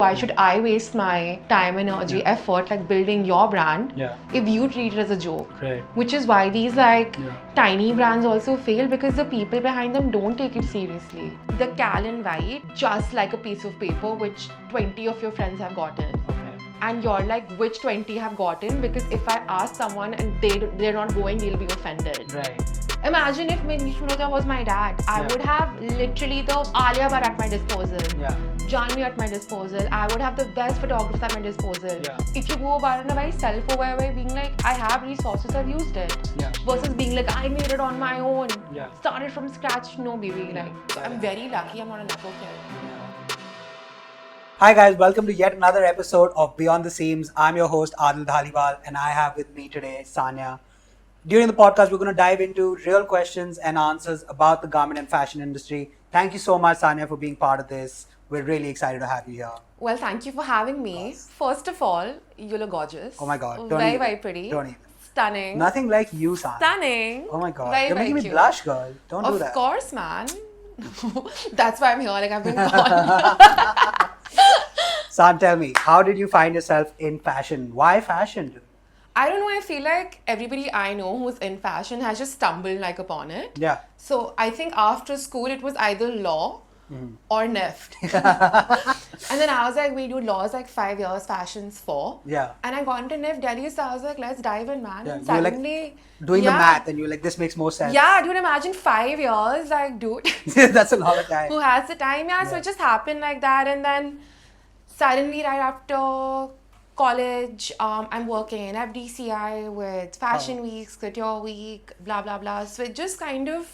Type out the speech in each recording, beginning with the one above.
Why should I waste my time, energy, effort like building your brand if you treat it as a joke? Right. Which is why these tiny brands also fail because the people behind them don't take it seriously. The Cal and White, just like a piece of paper which 20 of your friends have gotten. And you're like, which 20 have gotten? Because if I ask someone and they're not going, they'll be offended. Right. Imagine if Manish Malhotra was my dad. I would have literally the Alia Bhatt at my disposal. Janvi at my disposal. I would have the best photographers at my disposal. If you go about it in a very self-aware way, being like, I have resources, I've used it. Versus being like, I made it on my own. Started from scratch. No, baby. I'm very lucky I'm not a nepo kid. Hi guys, welcome to yet another episode of Beyond the Seams. I'm your host Adil Dhaliwal and I have with me today Sanya. During the podcast, we're going to dive into real questions and answers about the garment and fashion industry. Thank you so much, Sanya, for being part of this. We're really excited to have you here. Well, thank you for having me. First of all, you look gorgeous. Oh my God. Very pretty. Don't even. Stunning. Nothing like you, Sanya. Stunning. Oh my God. Very, You're making very me cute. blush, girl. Don't do that. Of course, man. That's why I'm here. Like, I've been called. San, tell me, how did you find yourself in fashion? Why fashion? I don't know. I feel like everybody I know who's in fashion has just stumbled like upon it. Yeah. So I think after school it was either law or NIFT. And then I was like, wait, dude, law is like 5 years, fashion's 4. Yeah. And I got into NIFT Delhi, so I was like, let's dive in, man. Yeah. And You're suddenly, like doing the math and you're like, this makes more sense. Yeah, dude, imagine 5 years, like, dude. That's a lot of time. Who has the time? Yeah, so it just happened like that. And then suddenly, right after college, I'm working in FDCI with Fashion Week, Couture Week, blah, blah, blah. So it just kind of,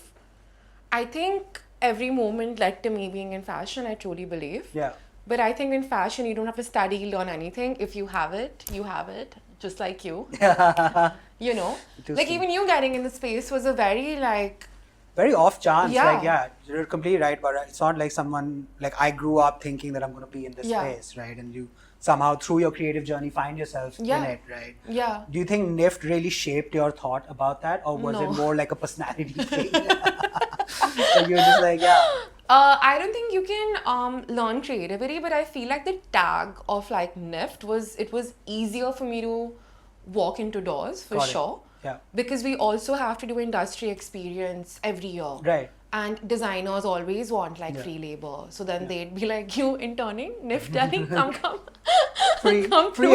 I think every moment led to me being in fashion, I truly believe. Yeah. But I think in fashion, you don't have to study, learn anything. If you have it, you have it, just like you. You know? Like even you getting in the space was a very very off chance. Yeah. Like, yeah, you're completely right. But it's not like someone, like I grew up thinking that I'm going to be in this space, right? And you somehow through your creative journey find yourself in it, right? Yeah. Do you think NIFT really shaped your thought about that? Or was it more like a personality thing? Like you were just like, I don't think you can learn creativity, but I feel like the tag of like NIFT was easier for me to walk into doors for sure. Yeah. Because we also have to do industry experience every year. Right. And designers always want like free labor. So then they'd be like, you interning, NIFT Delhi, come. Free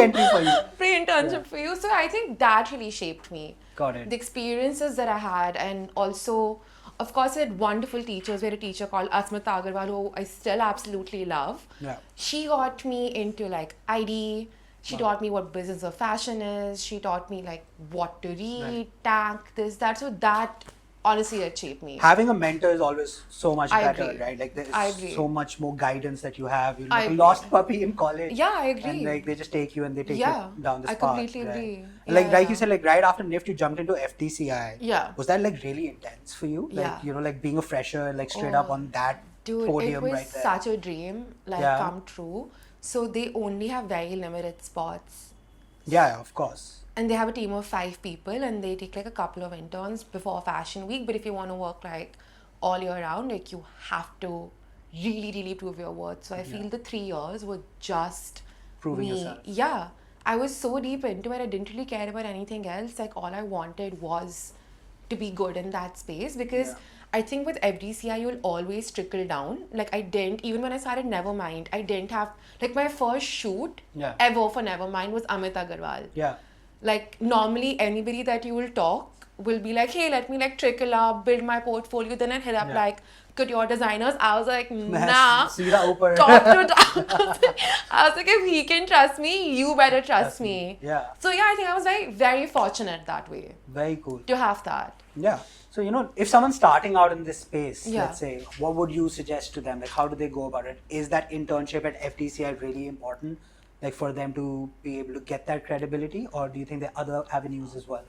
entry for you. Free internship for you. So I think that really shaped me. Got it. The experiences that I had, and also, of course, I had wonderful teachers. We had a teacher called Asmita Agarwal, who I still absolutely love. Yeah. She got me into like ID. She taught me what business of fashion is. She taught me like what to read, tag, this, that. So that honestly it shaped me. Having a mentor is always so much better, agree. right? Like I there's agree. so much more guidance that you have. You're I like a agree. lost puppy in college. Yeah, I agree. And like they just take you and they take you down this I path. completely right? agree. Like you said, like right after NIFT you jumped into FDCI. Yeah. Was that like really intense for you? Like, Yeah. you know, like being a fresher, like straight up on that Dude, podium it was right there. such a dream, come true. So they only have very limited spots. Yeah, of course. And they have a team of 5 people and they take like a couple of interns before Fashion Week. But if you want to work like all year round, like you have to really prove your worth. So I feel the 3 years were just Proving me. yourself. Yeah. I was so deep into it. I didn't really care about anything else. Like all I wanted was to be good in that space because I think with FDCI you'll always trickle down. Like I didn't, even when I started Nevermind, I didn't have, like my first shoot ever for Nevermind was Amit Agarwal. Yeah. Like normally anybody that you will talk will be like, hey, let me like trickle up, build my portfolio. Then I'd hit up like couture designers. I was like, nah, top to top. I was like, if he can trust me, you better trust me. Yeah. So yeah, I think I was very fortunate that way. Very cool. To have that. Yeah. So, you know, if someone's starting out in this space, Yeah. let's say, what would you suggest to them? Like, how do they go about it? Is that internship at FDCI really important? Like, for them to be able to get that credibility? Or do you think there are other avenues as well?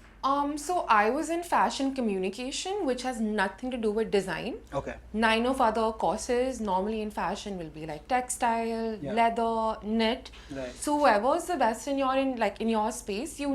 So I was in fashion communication, which has nothing to do with design. Okay. 9 of other courses normally in fashion will be like textile, leather, knit. Right. So whoever's the best in your space, you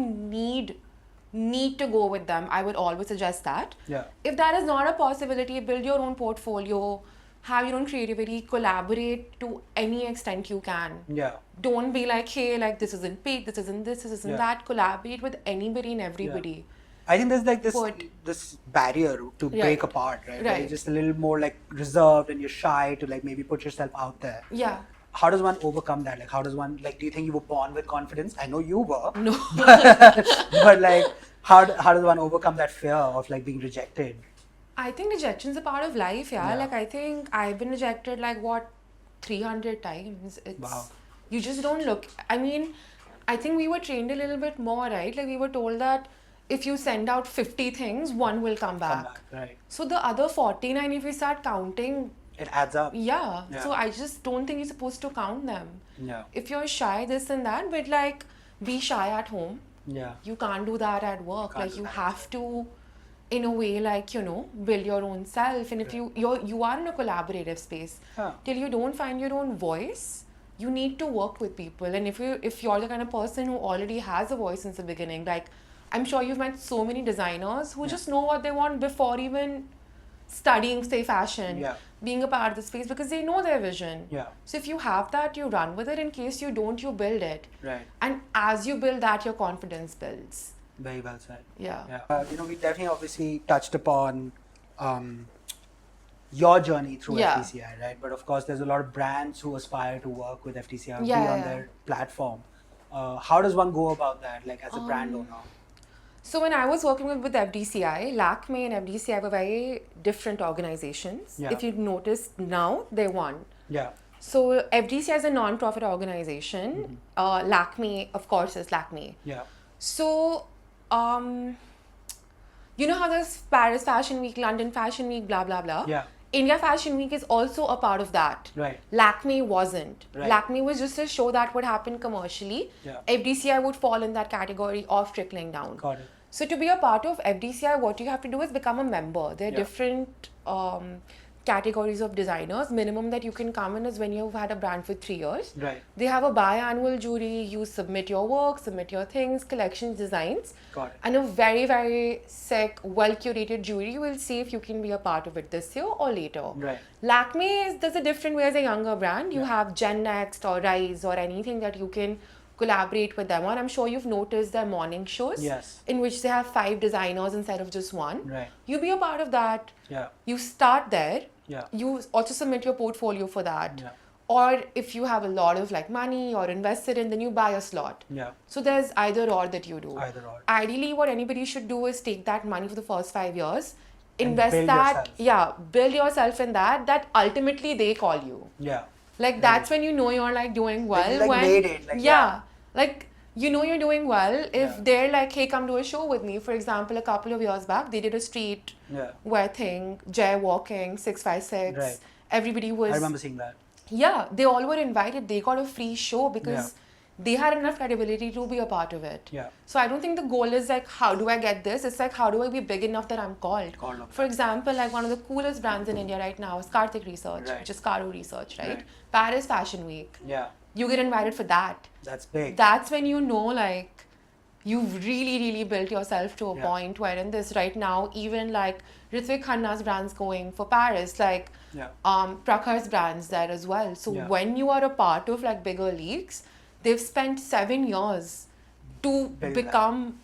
need to go with them. I would always suggest that. Yeah. If that is not a possibility, build your own portfolio, have your own creativity, collaborate to any extent you can. Yeah. Don't be like, hey, like this isn't paid, this isn't this, this isn't that. Collaborate with anybody and everybody. I think there's like this But- this barrier to break apart, right? Where Right. you're just a little more like reserved and you're shy to like maybe put yourself out there. Yeah. How does one overcome that? Like, how does one, like, do you think you were born with confidence? I know you were. No. But like, how does one overcome that fear of like being rejected? I think rejection's a part of life, yeah. Yeah. Like I think I've been rejected like what 300 times. It's Wow. You just don't look. I mean, I think we were trained a little bit more, right? Like we were told that if you send out 50 things, one will come back. Right. So the other 49, if we start counting, It adds up. yeah. Yeah. So I just don't think you're supposed to count them. Yeah. If you're shy, this and that, but like be shy at home. Yeah. You can't do that at work. Can't Like do you that. have to, in a way, like build your own self. And if you are in a collaborative space, Huh. till you don't find your own voice, you need to work with people. And if you're the kind of person who already has a voice since the beginning, like I'm sure you've met so many designers who just know what they want before even studying, say, fashion, being a part of the space, because they know their vision. Yeah. So if you have that, you run with it. In case you don't, you build it. Right. And as you build that, your confidence builds. Very well said. Yeah. We definitely obviously touched upon your journey through FDCI, right? But of course, there's a lot of brands who aspire to work with FDCI, be on their platform. How does one go about that, like as a brand owner? So when I was working with FDCI, Lakme and FDCI were very different organizations. Yeah. If you notice now, they won. Yeah. So FDCI is a non-profit organization. Lakme, of course, is Lakme. Yeah. So, you know how there's Paris Fashion Week, London Fashion Week, blah, blah, blah? Yeah. India Fashion Week is also a part of that. Right. Lakme wasn't. Right. Lakme was just a show that would happen commercially. Yeah. FDCI would fall in that category of trickling down. Got it. So to be a part of FDCI, what you have to do is become a member. There are different categories of designers. Minimum that you can come in is when you've had a brand for 3 years. Right. They have a biannual jury. You submit your work, submit your things, collections, designs. Got it. And a very, very sick, well-curated jury will see if you can be a part of it this year or later. Right. Lakme there's a different way as a younger brand. You have Gen Next or Rise or anything that you can collaborate with them on. I'm sure you've noticed their morning shows. Yes. In which they have 5 designers instead of just one. Right. You be a part of that. Yeah. You start there. Yeah. You also submit your portfolio for that. Yeah. Or if you have a lot of like money or invested in, then you buy a slot. Yeah. So there's either or that you do. Either or. Ideally, what anybody should do is take that money for the first 5 years, And invest build that, yourself. build yourself in that ultimately they call you. Yeah. Like that's when you know you're like doing well. you, like, when made it, like, like you know you're doing well if Yeah. they're like, hey, come to a show with me. For example, a couple of years back, they did a street wear thing, jaywalking, 656. Right. Everybody was. I remember seeing that. Yeah, they all were invited. They got a free show because they had enough credibility to be a part of it. Yeah. So I don't think the goal is like, how do I get this? It's like, how do I be big enough that I'm called? For example, like one of the coolest brands in India right now is Karthik Research, which is Karu Research, right? Paris Fashion Week. Yeah. You get invited for that. That's big. That's when you know, like, you've really, really built yourself to a point where in this right now, even like Ritwik Khanna's brand's going for Paris, like Prakhar's brand's there as well. So when you are a part of like bigger leagues, they've spent 7 years to become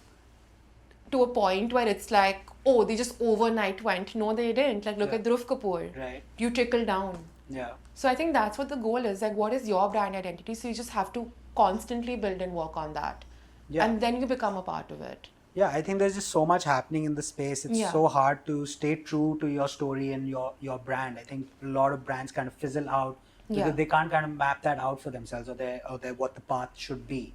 to a point where it's like, oh, they just overnight went. No, they didn't. Like, look at Dhruv Kapoor. Right. You trickle down. Yeah. So I think that's what the goal is. Like, what is your brand identity? So you just have to constantly build and work on that. Yeah. And then you become a part of it. Yeah, I think there's just so much happening in the space. It's so hard to stay true to your story and your brand. I think a lot of brands kind of fizzle out because they can't kind of map that out for themselves or their what the path should be.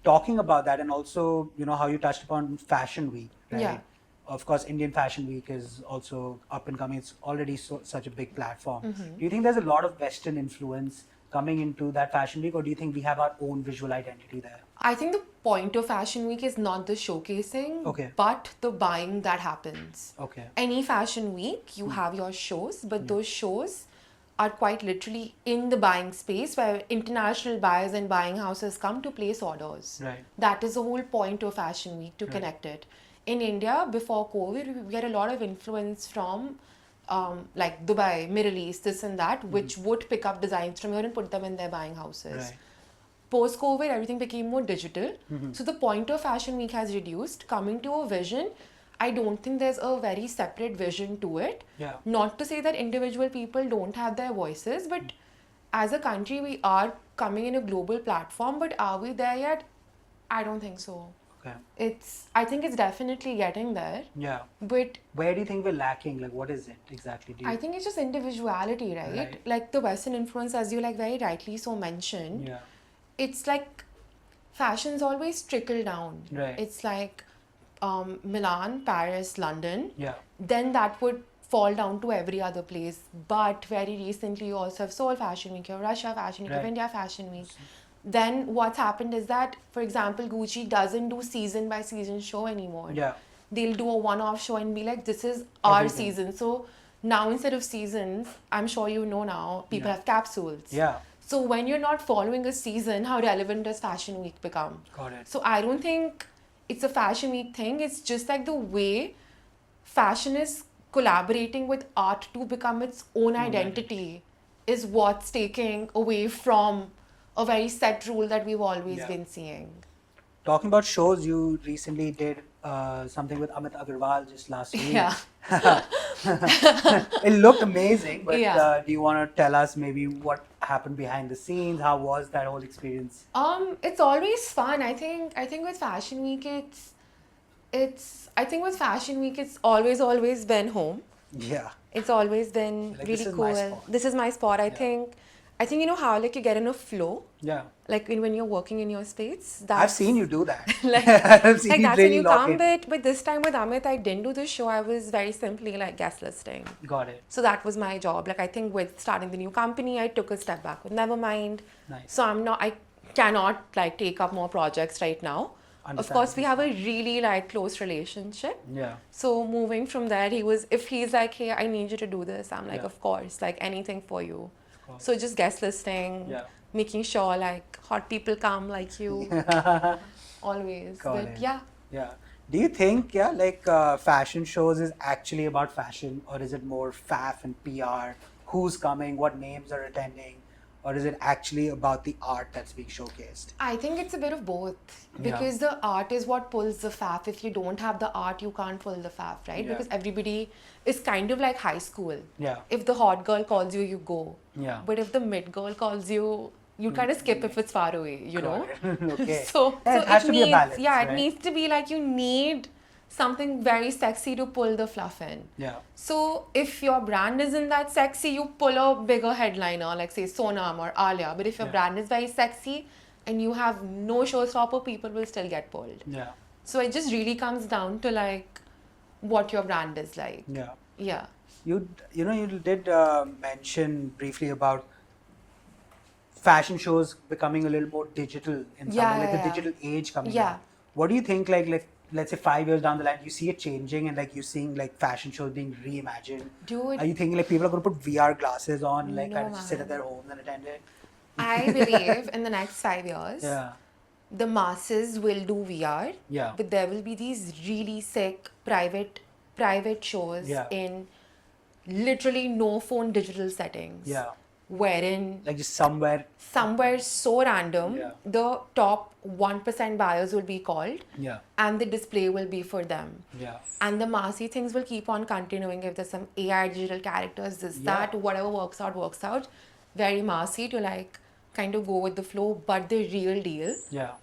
Talking about that, and also, you know, how you touched upon Fashion Week, right? Yeah. Of course, Indian Fashion Week is also up and coming. It's already such a big platform. Do you think there's a lot of Western influence coming into that Fashion Week, or do you think we have our own visual identity there? I think the point of Fashion Week is not the showcasing, but the buying that happens. Any Fashion Week, you have your shows, but those shows are quite literally in the buying space where international buyers and buying houses come to place orders. Right. That is the whole point of Fashion Week, to connect it. In India, before COVID, we had a lot of influence from like Dubai, Middle East, this and that, which would pick up designs from here and put them in their buying houses. Right. Post-COVID, everything became more digital. So the point of Fashion Week has reduced. Coming to a vision, I don't think there's a very separate vision to it. Yeah. Not to say that individual people don't have their voices, but as a country, we are coming in a global platform, but are we there yet? I don't think so. Okay. I think it's definitely getting there. Yeah. But where do you think we're lacking? Like, what is it exactly? I think it's just individuality, right? Like the Western influence, as you like very rightly so mentioned. Yeah. It's like fashion's always trickle down. Right. It's like Milan, Paris, London. Yeah. Then that would fall down to every other place. But very recently, you also have Seoul Fashion Week, you have Russia Fashion Week, you have India Fashion Week. Then what's happened is that, for example, Gucci doesn't do season by season show anymore. Yeah. They'll do a one-off show and be like, this is our season. So now instead of seasons, I'm sure you know now, people have capsules. Yeah. So when you're not following a season, how relevant does Fashion Week become? Got it. So I don't think it's a Fashion Week thing. It's just like the way fashion is collaborating with art to become its own identity is what's taking away from a very set rule that we've always been seeing. Talking about shows, you recently did something with Amit Agarwal just last week. Yeah. It looked amazing, but do you want to tell us maybe what happened behind the scenes? How was that whole experience? It's always fun. I think with Fashion Week it's always been home. Yeah. It's always been like, really cool. This is my spot. I think you know how like you get in a flow. Yeah. Like when you're working in your space. I've seen you do that. I've seen that's really when you come. But this time with Amit, I didn't do the show. I was very simply like guest listing. Got it. So that was my job. Like I think with starting the new company, I took a step back with Nevermind. Nice. So I cannot like take up more projects right now. Of course, we have a really like close relationship. Yeah. So moving from there, if he's like, hey, I need you to do this, I'm like, of course, like anything for you. So just guest listing, making sure like hot people come like you, always. Yeah. Do you think fashion shows is actually about fashion, or is it more faff and PR? Who's coming? What names are attending? Or is it actually about the art that's being showcased? I think it's a bit of both. Because the art is what pulls the faff. If you don't have the art, you can't pull the faff, right? Yeah. Because everybody is kind of like high school. Yeah. If the hot girl calls you, you go. Yeah. But if the mid girl calls you, you kind of skip if it's far away, you know? Okay. So it has to be a balance. Yeah, right? it needs to be like you need something very sexy to pull the fluff in. Yeah. So if your brand isn't that sexy, you pull a bigger headliner, like say Sonam or Alia. But if your brand is very sexy and you have no showstopper, people will still get pulled. Yeah. So it just really comes down to like what your brand is like. Yeah. Yeah. You did mention briefly about fashion shows becoming a little more digital in some way, like the digital age coming in. What do you think, like let's say 5 years down the line, you see it changing and like you're seeing like fashion shows being reimagined? Dude. Are you thinking like people are going to put VR glasses on, like kind of just sit at their homes and attend it? I believe in the next 5 years, the masses will do VR. Yeah. But there will be these really sick private shows in literally no phone digital settings. Yeah. Wherein like just somewhere so random, the top 1% buyers will be called, and the display will be for them. And the massy things will keep on continuing. If there's some AI digital characters, that, whatever works out, very massy to like kind of go with the flow. But the real deal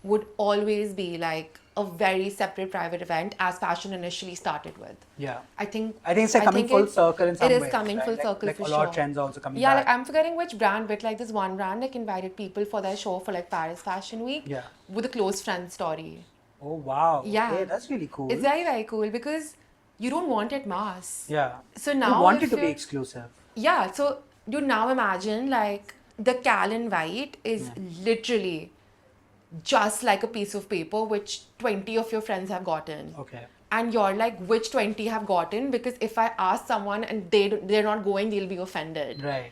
would always be like a very separate private event, as fashion initially started with. Yeah. I think it's like coming full circle in some way. It is coming full circle like for a sure. lot of trends also coming back. Yeah, like I'm forgetting which brand, but like this one brand like invited people for their show for like Paris Fashion Week with a close friend story. Oh wow. Yeah. Okay, that's really cool. It's very, very cool because you don't want it mass. Yeah. So now you want it to be exclusive. Yeah. So you now imagine like the Callan White is literally just like a piece of paper which 20 of your friends have gotten. Okay. And you're like, which 20 have gotten? Because if I ask someone and they're not going, they'll be offended. Right.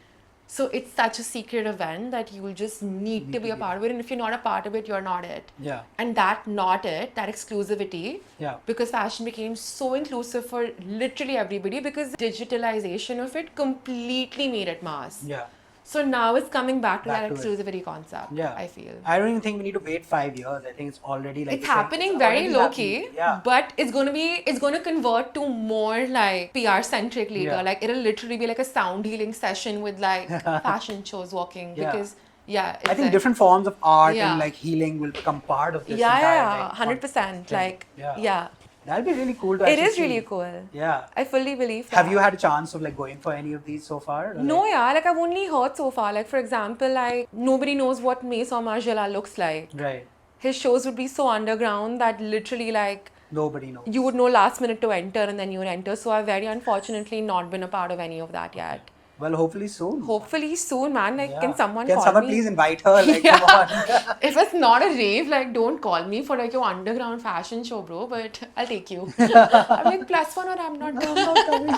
So it's such a secret event that you will just need to be a part of it. And if you're not a part of it, you're not it. Yeah. And that exclusivity, Yeah. because fashion became so inclusive for literally everybody, because digitalization of it completely made it mass. Yeah. So now it's coming back to that to exclusivity concept, Yeah. I feel. I don't even think we need to wait 5 years. I think it's already like... It's happening very low-key, but it's going to convert to more like PR-centric later. Yeah. Like, it'll literally be like a sound healing session with like fashion shows walking. Yeah. Because, I think different forms of art Yeah. and like healing will become part of this Yeah, entire... like, 100%. Like, Yeah. That'll be really cool to It actually is see. really cool. Yeah. I fully believe that. Have you had a chance of like going for any of these so far? Or, No, yeah. Like, I've only heard so far. Like, for example, like, nobody knows what Mace Omar Jalal looks like. Right. His shows would be so underground that literally, like, Nobody knows. you would know last minute to enter and then you would enter. So I've very unfortunately not been a part of any of that yet. Well, hopefully soon. Hopefully soon, man. Like, Yeah. can someone Can call someone me? please invite her? Like, Yeah. come on. If it's not a rave, like, don't call me for like your underground fashion show, bro. But I'll take you. I'm like, +1 or I'm not coming.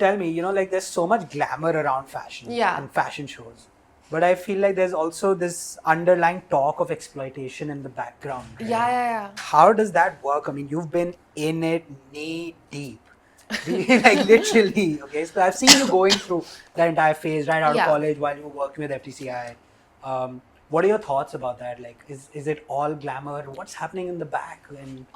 Tell me, you know, like there's so much glamour around fashion and fashion shows. But I feel like there's also this underlying talk of exploitation in the background. Right? Yeah. How does that work? I mean, you've been in it knee deep. Like literally, okay? So I've seen you going through that entire phase right out of college while you were working with FDCI. What are your thoughts about that? Like, is it all glamour? What's happening in the back? And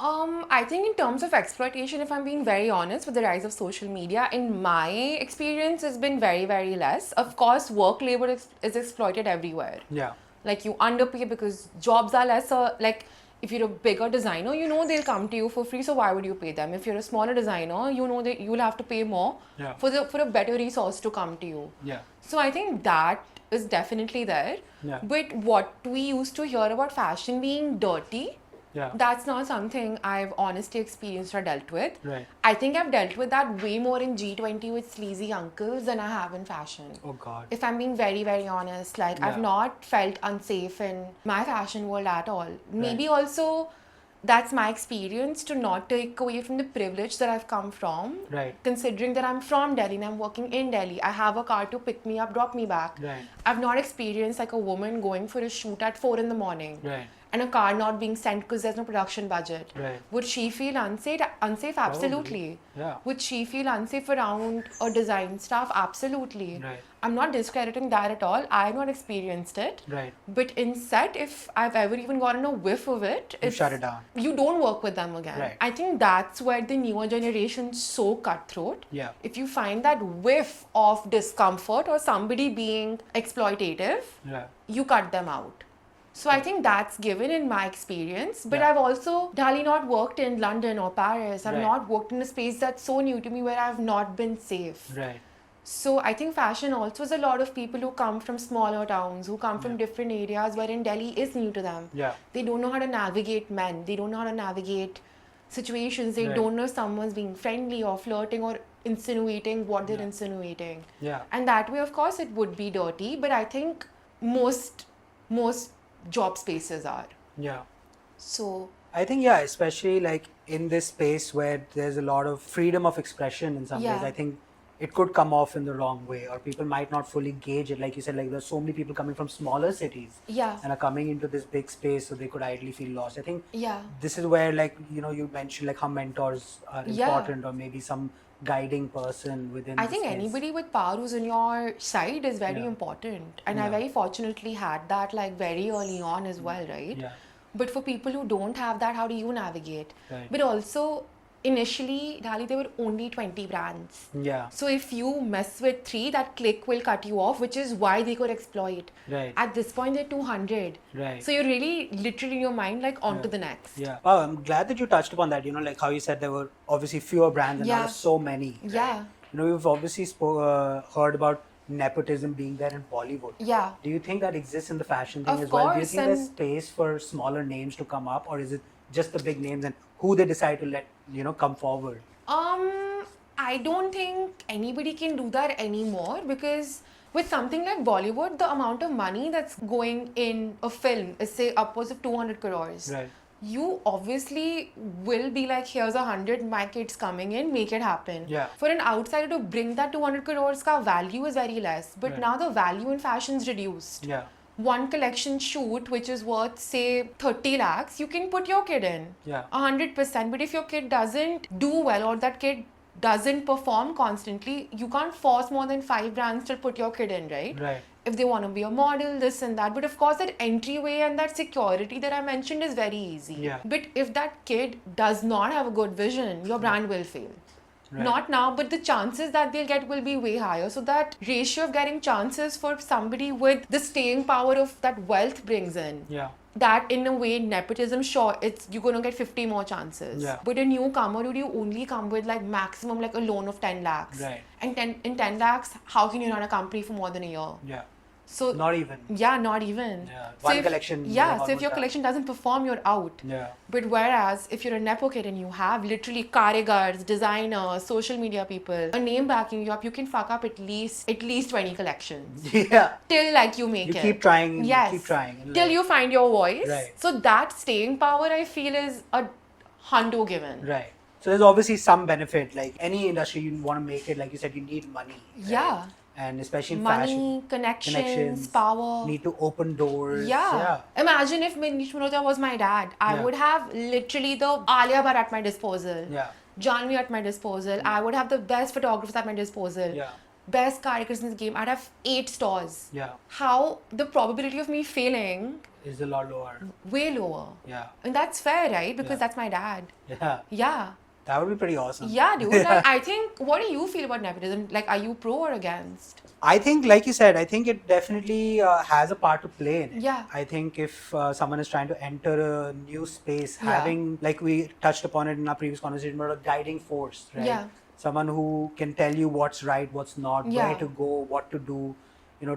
I think in terms of exploitation, if I'm being very honest, with the rise of social media, in my experience, has been very, very less. Of course, work labor is exploited everywhere. Yeah. Like, you underpay because jobs are lesser. Like, if you're a bigger designer, you know they'll come to you for free, so why would you pay them? If you're a smaller designer, you know that you'll have to pay more for a better resource to come to you. Yeah. So I think that is definitely there. Yeah. But what we used to hear about fashion being dirty, that's not something I've honestly experienced or dealt with. Right. I think I've dealt with that way more in G20 with sleazy uncles than I have in fashion. Oh God. If I'm being very, very honest, like I've not felt unsafe in my fashion world at all. Maybe also that's my experience, to not take away from the privilege that I've come from. Right. Considering that I'm from Delhi and I'm working in Delhi. I have a car to pick me up, drop me back. Right. I've not experienced like a woman going for a shoot at 4 in the morning. Right. And a car not being sent because there's no production budget. Right. Would she feel unsafe? Absolutely. Yeah. Would she feel unsafe around a design staff? Absolutely. Right. I'm not discrediting that at all. I've not experienced it. Right. But in set, if I've ever even gotten a whiff of it, You shut it down. You don't work with them again. Right. I think that's where the newer generation's so cutthroat. Yeah. If you find that whiff of discomfort or somebody being exploitative, you cut them out. So I think that's given in my experience. But I've also, Dhali, not worked in London or Paris. I've not worked in a space that's so new to me where I've not been safe. Right. So I think fashion also is a lot of people who come from smaller towns, who come from different areas wherein Delhi is new to them. Yeah. They don't know how to navigate men. They don't know how to navigate situations. They don't know if someone's being friendly or flirting or insinuating what they're insinuating. Yeah. And that way, of course, it would be dirty. But I think most job spaces are. Yeah. So I think, especially like in this space where there's a lot of freedom of expression in some ways, I think it could come off in the wrong way, or people might not fully gauge it. Like you said, like there's so many people coming from smaller cities and are coming into this big space, so they could ideally feel lost. I think this is where, like, you know, you mentioned like how mentors are important, or maybe some guiding person within I think space. Anybody with power who's on your side is very important, and I very fortunately had that like very early on as well, right? But for people who don't have that, how do you navigate? But also, initially, Dhali, there were only 20 brands. So if you mess with 3, that click will cut you off, which is why they could exploit. At this point, they're 200. So you're really literally in your mind like on to the next. Oh, I'm glad that you touched upon that. You know, like how you said there were obviously fewer brands and now so many. Right? You know, you've obviously heard about nepotism being there in Bollywood. Do you think that exists in the fashion thing as well? Do you think there's space for smaller names to come up, or is it just the big names and who they decide to let, you know, come forward? I don't think anybody can do that anymore, because with something like Bollywood, the amount of money that's going in a film is say upwards of 200 crores. you obviously will be like, here's 100, my kid's coming in, make it happen. Yeah. For an outsider to bring that 200 crores ka value is very less. But Right. now the value in fashion is reduced. Yeah. One collection shoot, which is worth, say, 30 lakhs, you can put your kid in. Yeah. 100%. But if your kid doesn't do well or that kid doesn't perform constantly, you can't force more than 5 brands to put your kid in, right? Right. If they want to be a model, this and that. But of course, that entryway and that security that I mentioned is very easy. Yeah. But if that kid does not have a good vision, your brand will fail. Right. Not now, but the chances that they'll get will be way higher. So that ratio of getting chances for somebody with the staying power of that wealth brings in. Yeah. That in a way, nepotism, sure, it's you're gonna get 50 more chances. Yeah. But a newcomer, would you only come with like maximum like a loan of 10 lakhs? Right. And in 10 lakhs, how can you run a company for more than a year? Yeah. So Not even. yeah, not even. Yeah. So One if- collection. Yeah, so if almost your done. collection doesn't perform, you're out. Yeah. But whereas if you're a nepo kid and you have literally karigars, designers, social media people, a name backing you up, you can fuck up at least 20 collections Yeah. till like you make You it. keep trying. Yes. You keep trying. And Till like- you find your voice. Right. So that staying power, I feel, is a hundo given. Right. So there's obviously some benefit. Like any industry, you want to make it. Like you said, you need money. right? Yeah. And especially in Money, fashion, connections, power. need to open doors. Yeah. Imagine if Manish Malhotra was my dad. I Yeah. would have literally the Alia Bhatt at my disposal. Yeah. Janvi at my disposal. I would have the best photographers at my disposal. Yeah. Best characters in this game. I'd have 8 stores. Yeah. How the probability of me failing, Is a lot lower. way lower. Yeah. And that's fair, right? Because Yeah. that's my dad. Yeah. Yeah. That would be pretty awesome. Yeah, dude. Like, I think, what do you feel about nepotism? Like, are you pro or against? I think, like you said, I think it definitely has a part to play in it. Yeah. I think if someone is trying to enter a new space, Yeah. having, like we touched upon it in our previous conversation, but a guiding force, right? Yeah. Someone who can tell you what's right, what's not, Yeah. where to go, what to do,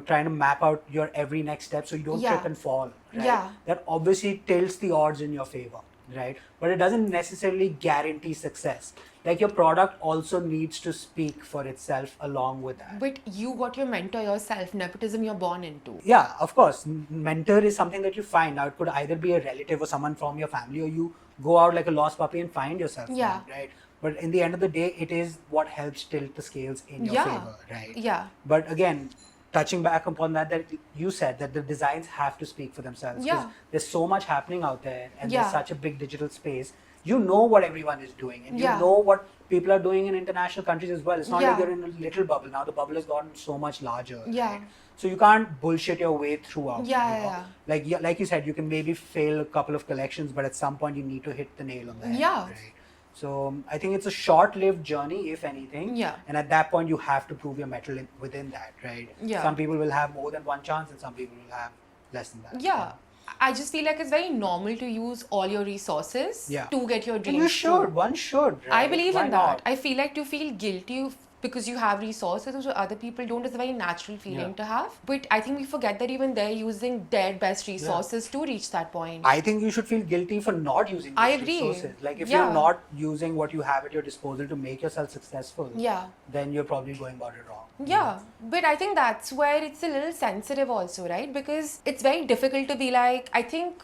trying to map out your every next step so you don't Yeah. trip and fall, right? Yeah. That obviously tilts the odds in your favor, right? But it doesn't necessarily guarantee success. Like your product also needs to speak for itself along with that. But you got your mentor yourself. Nepotism you're born into. Yeah, of course. Mentor is something that you find. Now, it could either be a relative or someone from your family, or you go out like a lost puppy and find yourself. Yeah. one, right? But in the end of the day, it is what helps tilt the scales in your Yeah. favor, right? Yeah. But again, touching back upon that you said that the designs have to speak for themselves. 'Cause Yeah. there's so much happening out there, and Yeah. there's such a big digital space. You know what everyone is doing, and Yeah. you know what people are doing in international countries as well. It's not like Yeah. you're in a little bubble. Now the bubble has gotten so much larger. Yeah. Right? So you can't bullshit your way throughout. Yeah, you know? yeah. Like you said, you can maybe fail a couple of collections, but at some point you need to hit the nail on the head. Yeah. Right? So I think it's a short-lived journey, if anything. Yeah. And at that point, you have to prove your mettle within that, right? Yeah. Some people will have more than one chance, and some people will have less than that. Yeah. I just feel like it's very normal to use all your resources Yeah. to get your And dreams you should. true. One should. Right? I believe Why in not? that. I feel like to feel guilty because you have resources which other people don't is a very natural feeling Yeah. to have. But I think we forget that even they're using their best resources to reach that point. I think you should feel guilty for not using these I agree. resources. Like if Yeah. you're not using what you have at your disposal to make yourself successful, Yeah. then you're probably going about it wrong. Yeah, but I think that's where it's a little sensitive also, right? Because it's very difficult to be like, I think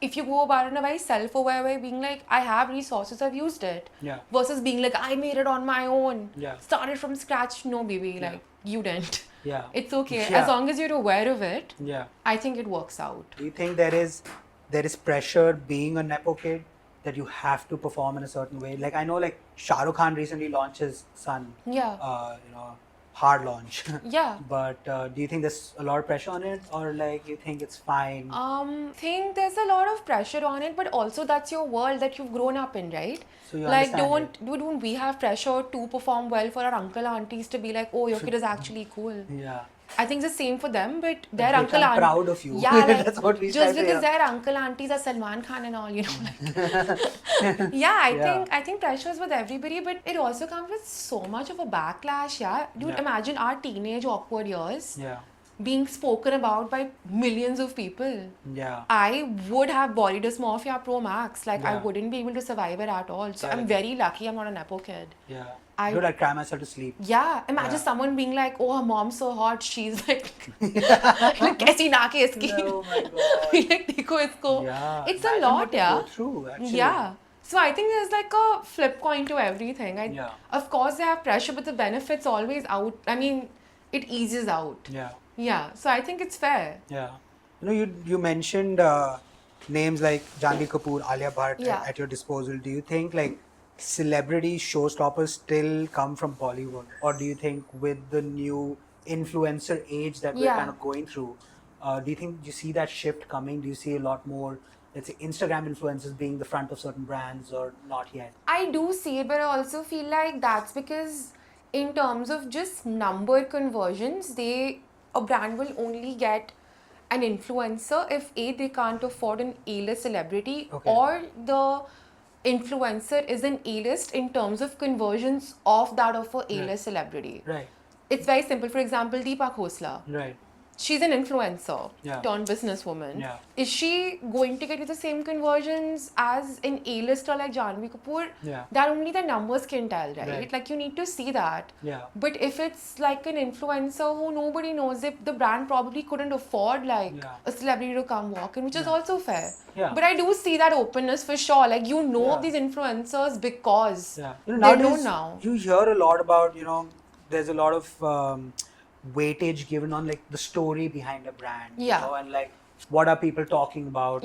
if you go about it in a very self-aware way, being like, I have resources, I've used it. Yeah. Versus being like, I made it on my own. Yeah. Started from scratch. No, baby, Yeah. like, you didn't. Yeah. It's okay. Yeah. As long as you're aware of it, Yeah. I think it works out. Do you think there is pressure being a nepo kid that you have to perform in a certain way? Like I know, like Shah Rukh Khan recently launched his son. Yeah. Hard launch. Yeah. But do you think there's a lot of pressure on it, or like you think it's fine? Think there's a lot of pressure on it, but also that's your world that you've grown up in, right? So you like understand don't we have pressure to perform well for our uncle aunties to be like, oh, your kid is actually cool. Yeah. I think it's the same for them, but their they uncle come aunt. proud of you. Yeah, like, That's what we just try to because hear. their uncle aunties are Salman Khan and all, you know. Like, yeah, I think pressure is with everybody, but it also comes with so much of a backlash. Yeah, dude, Yeah. imagine our teenage awkward years Yeah. being spoken about by millions of people. Yeah. I would have body dysmorphia pro max. Like, I Yeah. wouldn't be able to survive it at all. So, Yeah. I'm very lucky I'm not a nepo kid. Yeah. I- Dude, I cry myself to sleep. Yeah, imagine Yeah. someone being like, oh, her mom's so hot, she's like, like, kaisi na ke iski. Oh my god. like, को इसको. Yeah. It's a Imagine lot, what they yeah. go through, actually. Yeah. So I think there's like a flip coin to everything. Yeah. Of course they have pressure, but the benefits always out. I mean, it eases out. Yeah. Yeah. So I think it's fair. Yeah. You mentioned names like Janhvi Kapoor, Alia Bhatt at your disposal. Do you think like celebrity showstoppers still come from Bollywood, or do you think with the new influencer age that we're kind of going through, do you think you see that shift coming? Do you see a lot more, let's say, Instagram influencers being the front of certain brands, or not yet? I do see it, but I also feel like that's because in terms of just number conversions, a brand will only get an influencer if A, they can't afford an A-list celebrity, or the influencer is an A-list in terms of conversions of that of a A-list celebrity. Right. It's very simple. For example, Deepa Khosla. Right. She's an influencer turned businesswoman. Yeah. Is she going to get you the same conversions as an A-lister like Janhvi Kapoor? Yeah. That only the numbers can tell, right? Like you need to see that. Yeah. But if it's like an influencer who nobody knows, if the brand probably couldn't afford like a celebrity to come walk in, which is also fair. Yeah. But I do see that openness for sure. Like you know of these influencers because they're known now. You hear a lot about, there's a lot of weightage given on like the story behind a brand, and like what are people talking about.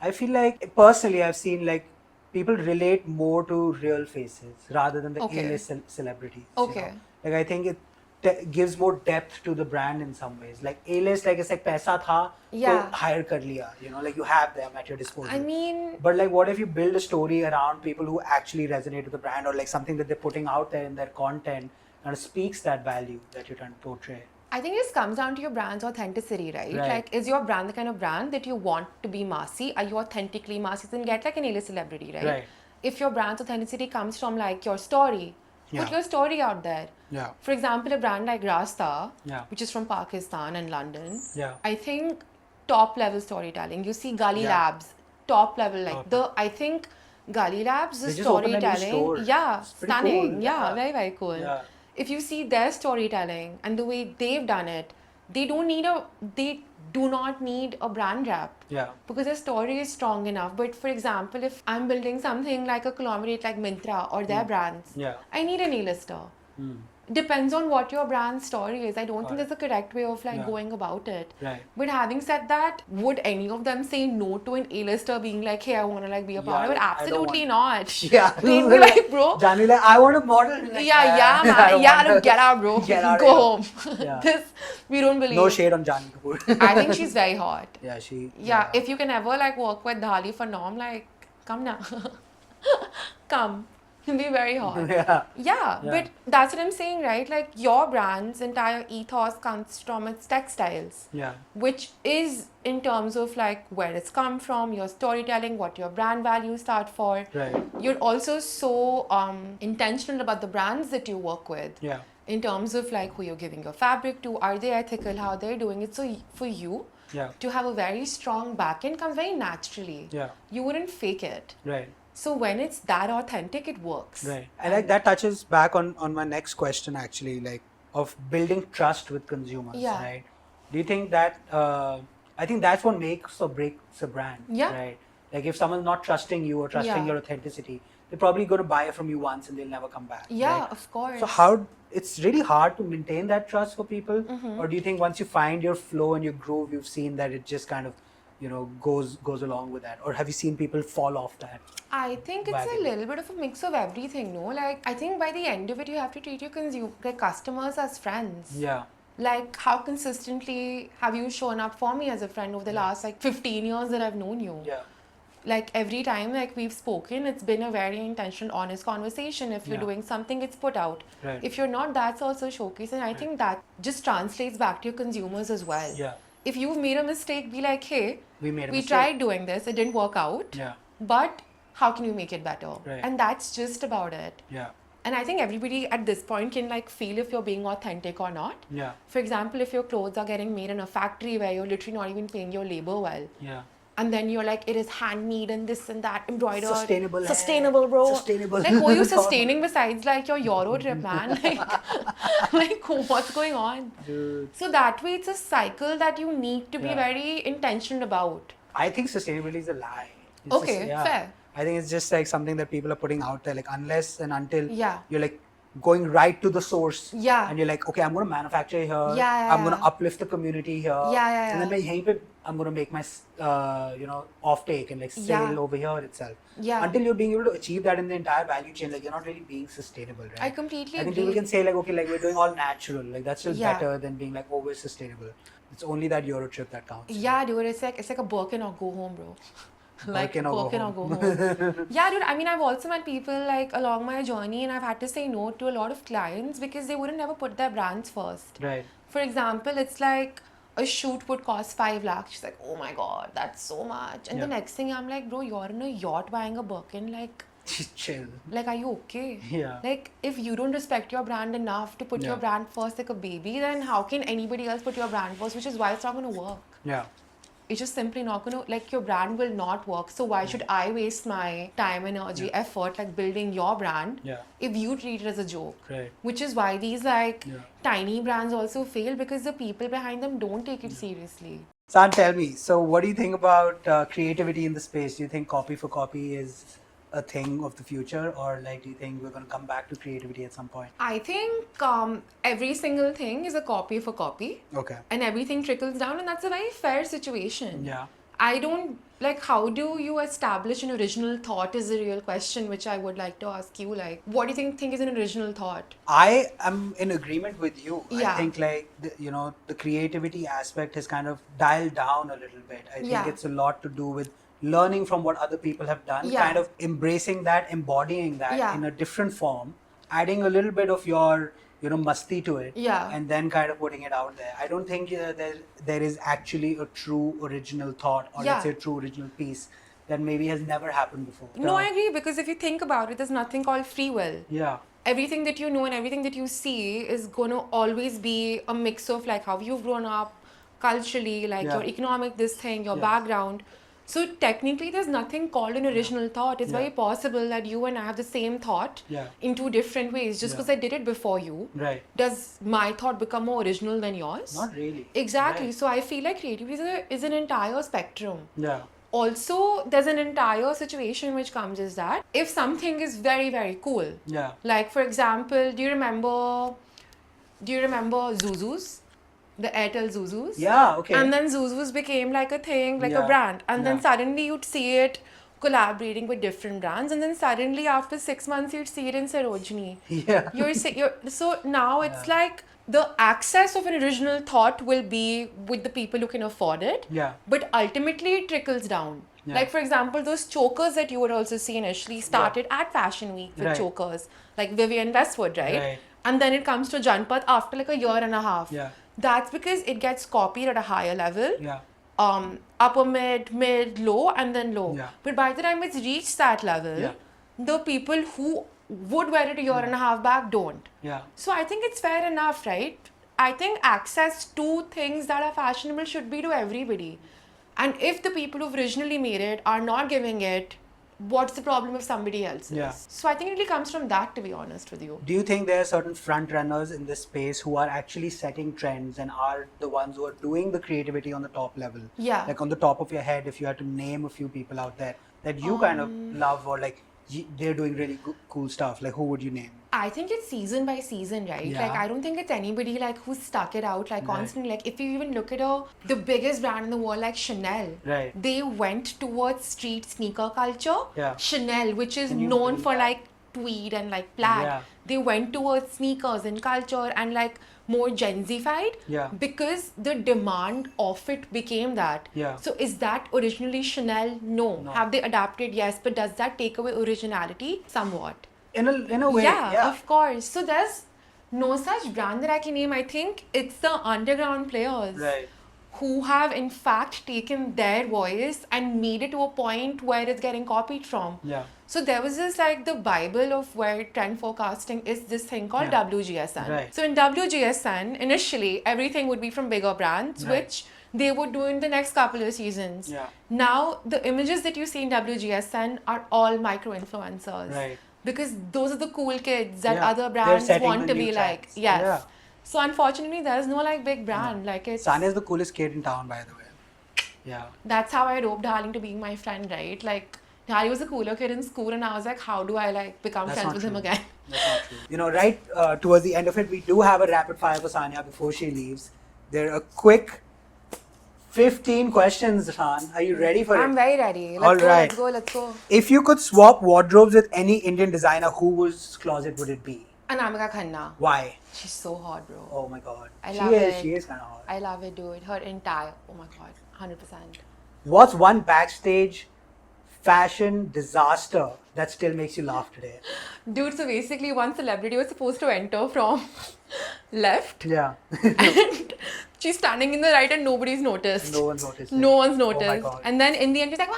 I feel like personally I've seen like people relate more to real faces rather than the A-list celebrities. Like I think it gives more depth to the brand in some ways. Like A-list, like it's like paisa tha, to hire kar liya, like you have them at your disposal. I mean, but like what if you build a story around people who actually resonate with the brand, or like something that they're putting out there in their content and speaks that value that you're trying to portray? I think it comes down to your brand's authenticity, right? Like, is your brand the kind of brand that you want to be massy? Are you authentically massy? Then get like an A-list celebrity, right? If your brand's authenticity comes from like your story, put your story out there. For example, a brand like Rasta, which is from Pakistan and London, I think top level storytelling. You see Gully Labs, top level, like I think Gully Labs, the storytelling, stunning, cool. Very, very cool. If you see their storytelling and the way they've done it, they do not need a brand rep. Because their story is strong enough. But for example, if I'm building something like a conglomerate like Myntra or their brands, I need an A-lister. Depends on what your brand story is. I don't think there's a correct way of like going about it. But having said that, would any of them say no to an A-lister being like, hey, I want to like be a part of it? Absolutely not. They'd be like, bro. Janhvi, like, I want a model. Like, man. Get out, bro. Go home. We don't believe. No shade on Janhvi Kapoor. I think she's very hot. Yeah, if you can ever like work with Dhali for Nomh, like, come now. Come. Can be very hot. But that's what I'm saying, right? Like your brand's entire ethos comes from its textiles, which is in terms of like where it's come from, your storytelling, what your brand values start for. You're also so intentional about the brands that you work with. In terms of like who you're giving your fabric to, are they ethical, how they're doing it. So for you to have a very strong backend comes very naturally. You wouldn't fake it. So when it's that authentic, it works. And like that touches back on my next question actually, like of building trust with consumers, right? Do you think that, I think that's what makes or breaks a brand, right? Like if someone's not trusting you or trusting your authenticity, they're probably going to buy it from you once and they'll never come back. Right? Of course. So it's really hard to maintain that trust for people? Or do you think once you find your flow and your groove, you've seen that it just kind of, goes along with that? Or have you seen people fall off that? I think it's a little bit of a mix of everything, no? Like, I think by the end of it, you have to treat your customers as friends. Like, how consistently have you shown up for me as a friend over the last, like, 15 years that I've known you? Like, every time, like, we've spoken, it's been a very intentional, honest conversation. If you're doing something, it's put out. If you're not, that's also showcased. And I think that just translates back to your consumers as well. If you've made a mistake, be like, hey, we tried doing this, it didn't work out. But how can we make it better? And that's just about it. And I think everybody at this point can like feel if you're being authentic or not. For example, if your clothes are getting made in a factory where you're literally not even paying your labor well. And then you're like, it is handmade and this and that, embroidered. Sustainable, bro. Like, who are you sustaining besides like your Euro trip, man? Like what's going on? Dude. So that way it's a cycle that you need to be very intentional about. I think sustainability is a lie. Okay, fair. I think it's just like something that people are putting out there, like unless and until Yeah. you're like going right to the source. Yeah. And you're like, okay, I'm going to manufacture here. Yeah. I'm going to uplift the community here. Yeah. And then I'm going to make my, offtake and like sell over here itself. Yeah. Until you're being able to achieve that in the entire value chain, like you're not really being sustainable, right? I completely I think agree. people can say like, okay, like we're doing all natural. Like that's still Yeah. better than being like over sustainable. It's only that Euro trip that counts. Yeah, dude, it's like a Birkin or go home, bro. Like Birkin or go home. Yeah, dude, I mean, I've also met people like along my journey and I've had to say no to a lot of clients because they wouldn't ever put their brands first. Right. For example, it's like a shoot would cost 5 lakhs. She's like, oh my god, that's so much. And the next thing I'm like, bro, you're in a yacht buying a Birkin, like... Chill. Like, are you okay? Yeah. Like, if you don't respect your brand enough to put your brand first like a baby, then how can anybody else put your brand first? Which is why it's not going to work. Yeah. It's just simply not going to, like, your brand will not work. So why should I waste my time, energy, effort, like building your brand if you treat it as a joke? Right. Which is why these like tiny brands also fail because the people behind them don't take it seriously. San, tell me, so what do you think about creativity in the space? Do you think copy for copy is a thing of the future, or like do you think we're going to come back to creativity at some point? I think every single thing is a copy for copy. Okay. And everything trickles down, and that's a very fair situation. Yeah. I don't, like, how do you establish an original thought is a real question, which I would like to ask you. Like, what do you think is an original thought? I am in agreement with you. Yeah. I think like, the creativity aspect has kind of dialed down a little bit. I think it's a lot to do with learning from what other people have done, kind of embracing that, embodying that in a different form, adding a little bit of your masti to it, and then kind of putting it out there. I don't think there is actually a true original thought, or let's say a true original piece that maybe has never happened before. No, I agree, because if you think about it, there's nothing called free will. Yeah. Everything that you know and everything that you see is going to always be a mix of like how you've grown up culturally, like your economic your background. So technically, there's nothing called an original thought. It's very possible that you and I have the same thought in two different ways. Just because I did it before you, does my thought become more original than yours? Not really. Exactly. Right. So I feel like creativity is an entire spectrum. Yeah. Also, there's an entire situation which comes is that if something is very, very cool. Yeah. Like, for example, do you remember Zuzus? The Airtel Zuzus. Yeah, okay. And then Zuzus became like a thing, like a brand. And then suddenly you'd see it collaborating with different brands. And then suddenly after 6 months, you'd see it in Sarojini. Yeah. So now it's like the access of an original thought will be with the people who can afford it. Yeah. But ultimately it trickles down. Yeah. Like, for example, those chokers that you would also see initially started at Fashion Week with chokers. Like Vivienne Westwood, right? And then it comes to Janpat after like a year and a half. Yeah. That's because it gets copied at a higher level. Yeah. Upper mid, low, and then low. Yeah. But by the time it's reached that level, the people who would wear it a year and a half back don't. Yeah. So I think it's fair enough, right? I think access to things that are fashionable should be to everybody. And if the people who've originally made it are not giving it, what's the problem if somebody else is? Yeah. So I think it really comes from that, to be honest with you. Do you think there are certain front runners in this space who are actually setting trends and are the ones who are doing the creativity on the top level? Yeah. Like on the top of your head, if you had to name a few people out there that you kind of love, or like they're doing really cool stuff, like who would you name? I think it's season by season, right? Yeah. Like, I don't think it's anybody like who's stuck it out like constantly. Like, if you even look at the biggest brand in the world, like Chanel, they went towards street sneaker culture. Yeah. Chanel, which is known for like tweed and like plaid, they went towards sneakers and culture and like more Gen Z-fied because the demand of it became that. Yeah. So is that originally Chanel? No. Have they adapted? Yes. But does that take away originality? Somewhat. In a way, yeah, of course. So there's no such brand that I can name. I think it's the underground players who have in fact taken their voice and made it to a point where it's getting copied from. Yeah. So there was this like the Bible of where trend forecasting is this thing called WGSN. Right. So in WGSN, initially everything would be from bigger brands, which they would do in the next couple of seasons. Yeah. Now the images that you see in WGSN are all micro-influencers. Right. Because those are the cool kids that other brands want to be like. Yes. So unfortunately, there's no like big brand. Like it's... Sanya is the coolest kid in town, by the way. Yeah. That's how I roped Dhali into being my friend, right? Like, Dhali was a cooler kid in school, and I was like, how do I like become That's friends not with him true. again? That's not true. You know, right towards the end of it, we do have a rapid fire for Sanya before she leaves. There are a quick 15 questions, Han. Are you ready for it? I'm very ready. All right. Let's go, let's go. If you could swap wardrobes with any Indian designer, whose closet would it be? Anamika Khanna. Why? She's so hot, bro. Oh my god. I She love it. She is kind of hot. I love it, dude. Her entire, oh my god, 100%. What's one backstage fashion disaster that still makes you laugh today? Dude, so basically one celebrity was supposed to enter from left Yeah. and she's standing in the right and nobody's noticed. No one's noticed. No one's Oh my noticed. god. And then in the end she's like,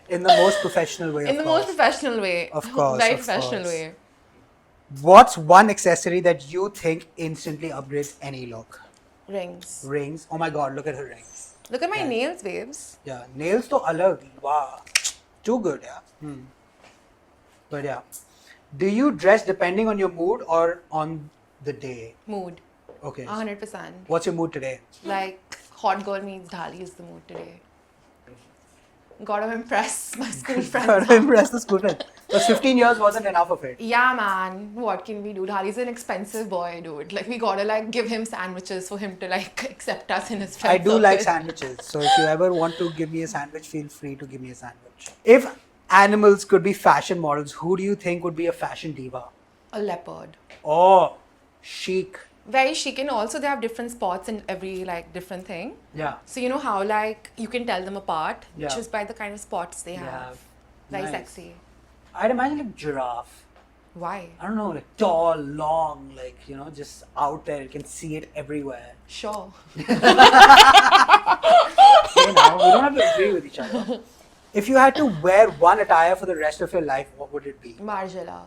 In the most professional way. in the most professional way. Of course. Very of professional course. way. What's one accessory that you think instantly upgrades any look? Rings. Rings. Oh my god, look at her rings. Look at my Yeah. nails, babes. Yeah, nails to alag. Wow. Too good, yeah. But yeah. Do you dress depending on your mood or on the day? Mood. Okay. 100%. What's your mood today? Like, hot girl means Dhali is the mood today. Gotta impress my school friends. Gotta impress the school friends. Because 15 years wasn't enough of it. Yeah, man. What can we do? Dhali's an expensive boy, dude. Like, we gotta, like, give him sandwiches for him to, like, accept us in his friend I do like circle. sandwiches. So if you ever want to give me a sandwich, feel free to give me a sandwich. If animals could be fashion models, who do you think would be a fashion diva? A leopard. Oh, chic. Very chic, and also they have different spots in every, like, different thing. Yeah. So, you know how, like, you can tell them apart Yeah. just by the kind of spots they have. have. Very Nice. sexy. I'd imagine like giraffe. Why? I don't know, like tall, long, like, you know, just out there. You can see it everywhere. Sure. Okay, now, we don't have to agree with each other. If you had to wear one attire for the rest of your life, what would it be? Margiela.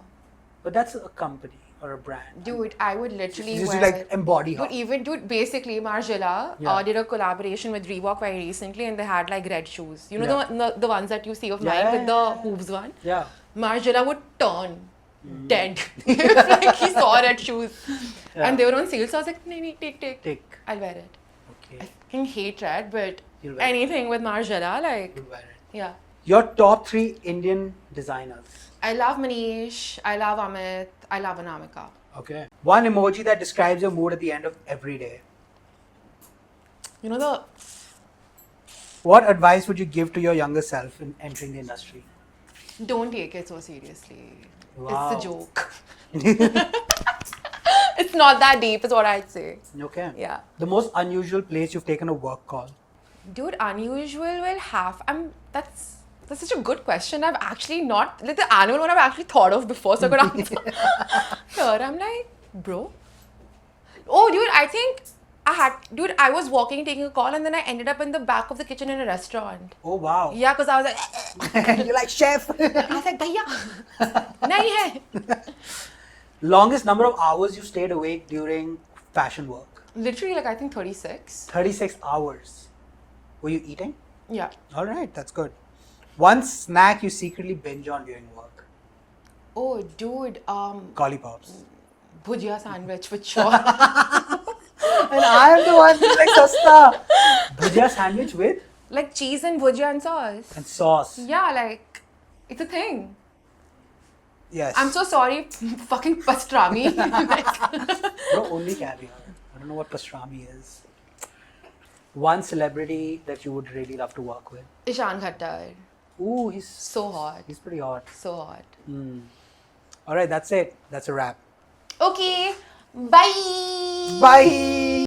But that's a company or a brand. Dude, I would literally Just wear... like embody her. Dude, basically, Margiela Yeah. did a collaboration with Reebok very recently, and they had like red shoes. You know Yeah. the ones that you see of Yeah, mine yeah, with the yeah. hooves one? Yeah. Margiela would turn dead if like he saw red shoes. Yeah. And they were on sale, so I was like, nee, take. Take. I'll wear it. Okay. I fucking hate red, but You'll wear it. anything with Margiela, like, You'll wear it. yeah. Your top 3 Indian designers. I love Manish, I love Amit, I love Anamika. Okay. One emoji that describes your mood at the end of every day. You know the... What advice would you give to your younger self in entering the industry? Don't take it so seriously. Wow. It's a joke. It's not that deep, is what I'd say. Okay. Yeah. The most unusual place you've taken a work call. Dude, unusual will have... That's such a good question. I've actually not... Like the annual one I've actually thought of before, so I could answer. Here, I'm like, bro. Oh, dude, I think Dude, I was walking, taking a call, and then I ended up in the back of the kitchen in a restaurant. Oh, wow. Yeah, because I was like... You're like, chef. I was like, bhaiya, nahi hai. Longest number of hours you stayed awake during fashion work? Literally, like, I think 36. 36 hours. Were you eating? Yeah. All right, that's good. One snack you secretly binge on during work? Oh, dude, Lollipops. bhujia sandwich for sure. And I am the one who's like, sasta. Bhujia sandwich with? Like cheese and bhujia and sauce. And sauce. Yeah, like, it's a thing. Yes. I'm so sorry, fucking pastrami. Bro, only caviar. I don't know what pastrami is. One celebrity that you would really love to work with? Ishan Khattar. Ooh, he's So hot. He's pretty hot. So hot. All right, that's it. That's a wrap. Okay, bye. Bye.